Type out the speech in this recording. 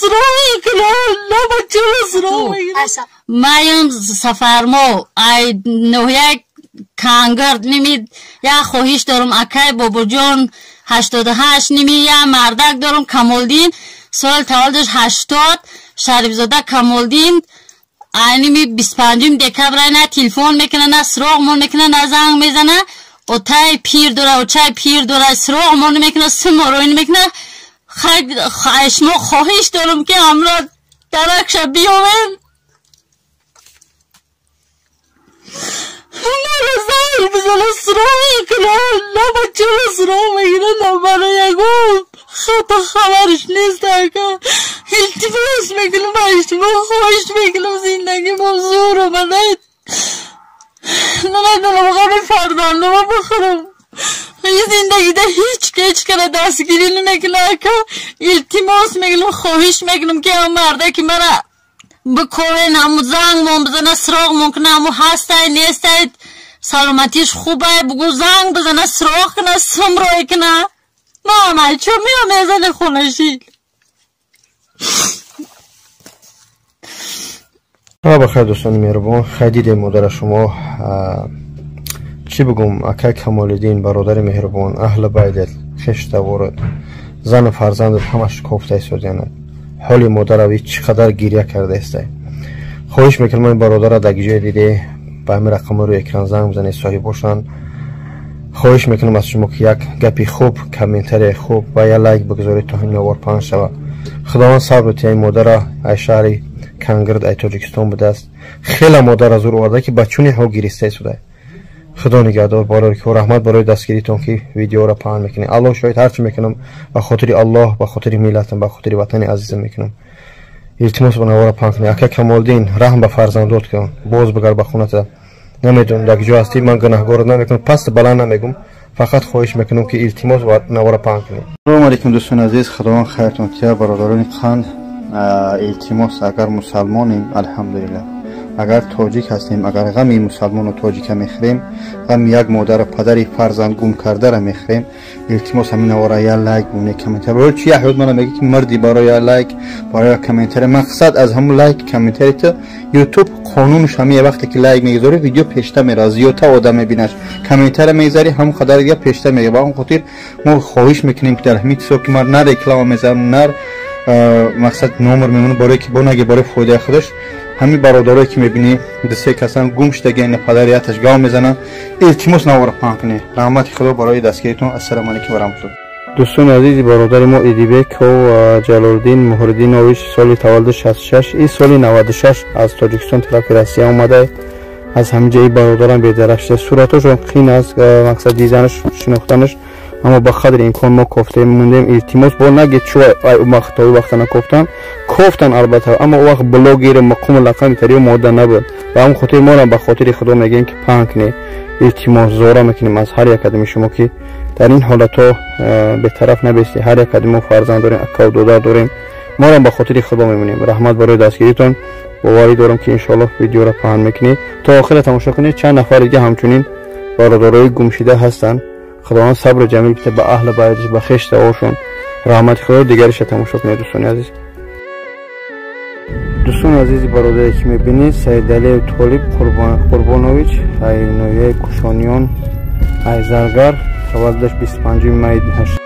سراغ کنم نه بچه سراغ بگیرم مایم سفرمو ای نویک کانگرد نمید یا خواهیش دارم اکای بابا جان 88 نمی یا مردک دارم کمالدین سال تولدش 80 شریفزاده کمالدین اینمی 25 دکبر نه تلفن میکنه نه سراغ مون میکنه نه زنگ میزنه و تای پیر دوره و چای پیر دوره سراغ مون میکنه سماروین میکنه شما خواهش دارم که امرا درکش بیامین مرا زنگ بزنه سراغ کنه نه بچه سراغ بگیره نه برای یکم خطا خبرش نیست که التفاس میکنم بایشت ما خواهش میکنم زندگی موضوع رو من نمیدونم غمی فردانده ما بخورم این زندگی ده هیچ کنه دستگیری نمیکنه که التماس میکنم خواهش میکنم که هم مرده که مرا بکوین همو زنگ مون بزنه سراغ ممکنه همو هسته نیسته سلامتیش خوبه بگو زنگ بزنه سراغ کنه سمرای کنه نه چون میام میزنه خونشی بخیر دوستان مهربان خدید مادر شما چی بگم اکای کمالدین برادر مهربان اهل بیت خشت وارد زن و فرزند همش کوفته است حال مادر اوی چقدر گریه کرده است خواهش میکنم من برادر در جای دیده به همین رقم رو اکران زنگ بزنید صاحب باشن خواهش میکنم از شما که یک گپی خوب کامنتری خوب و یا لایک بگذارید تا همین آوار پنج شود خداوند صبر تی مادر ای شهری کنگرد ای تاجیکستان بوده است خیلی مادر از او آورده که بچونی ها گریسته شده خدا نگهدار بارا که رحمت برای دستگیریتون که ویدیو را پهن میکنید الله شاید هرچی میکنم به خاطر الله به خاطر ملتم به خاطر وطن عزیزم میکنم التماس بنوارا پهن کنید اکا کمالدین رحم به فرزندات کن باز بگر به خونت نمیدونم در کجا هستی من گناهگار نمیکنم پس بلند نمیگم فقط خواهش میکنم که التماس بنوارا پهن کنید سلام علیکم دوستان عزیز خداوند خیرتون کنه برادران قند التماس اگر مسلمانیم الحمدلله اگر تاجیک هستیم اگر غم مسلمان و تاجیک میخریم غم یک مادر و پدری فرزند گم کرده را میخریم التماس همین آوارا یا لایک بونه کامنتر برای چی احیاد من میگه که مردی برای لایک برای کامنتر مقصد از همون لایک کامنتری تو یوتیوب قانونش همین وقتی که لایک میذاری ویدیو پیشته میره زیادتر آدم میبینش کامنتر میذاری همون قدر دیگه پیشته میره با اون خاطر ما خواهش میکنیم که در همین سو که نه رکلام میذارم نه مقصد نمر میمونه برای که نگه برای فایده خودش همین برادرایی که میبینی دسته کسان گم شدگی این پدریاتش گام میزنن التماس نوار پهن کنید رحمت خدا برای دستگیریتون السلام علیکم و رحمت الله دوستان عزیز برادر ما ایدیبک و جلالدین مهردین اویش سال تولد 66 این سال 96 از تاجیکستان طرف روسیه اومده از همینجا این برادرم به درشت صورتش خین از مقصد دیدنش شناختنش اما با قدر امکان ما کوفته موندیم التماس با نگید چو مقطعی وقت نکفتن کوفتن البته اما وقت بلاگیر مقام لقم تری ماده نبود و هم خاطر ما را به خاطر خدا میگیم که پهن کنید التماس زارا میکنیم از هر یک آدم شما که در این حالت ها به طرف نبستی هر یک آدم فرزند داریم اکا و دادر داریم ما را به خاطر خدا میمونیم رحمت برای دستگیریتون باوری دارم که انشالله ویدیو را پهن میکنید تا آخر تماشا کنید چند نفر دیگه همچنین برادرای گمشده هستن خداوند صبر جمیل بده به اهل بیتش به خشت اوشون رحمت خدا دیگرش تماشا کنید دوستان عزیز دوستان عزیز برادری که میبینید سید علی طالب قربانویچ ای نویه کشانیان ای زرگر تولدش 25 می 8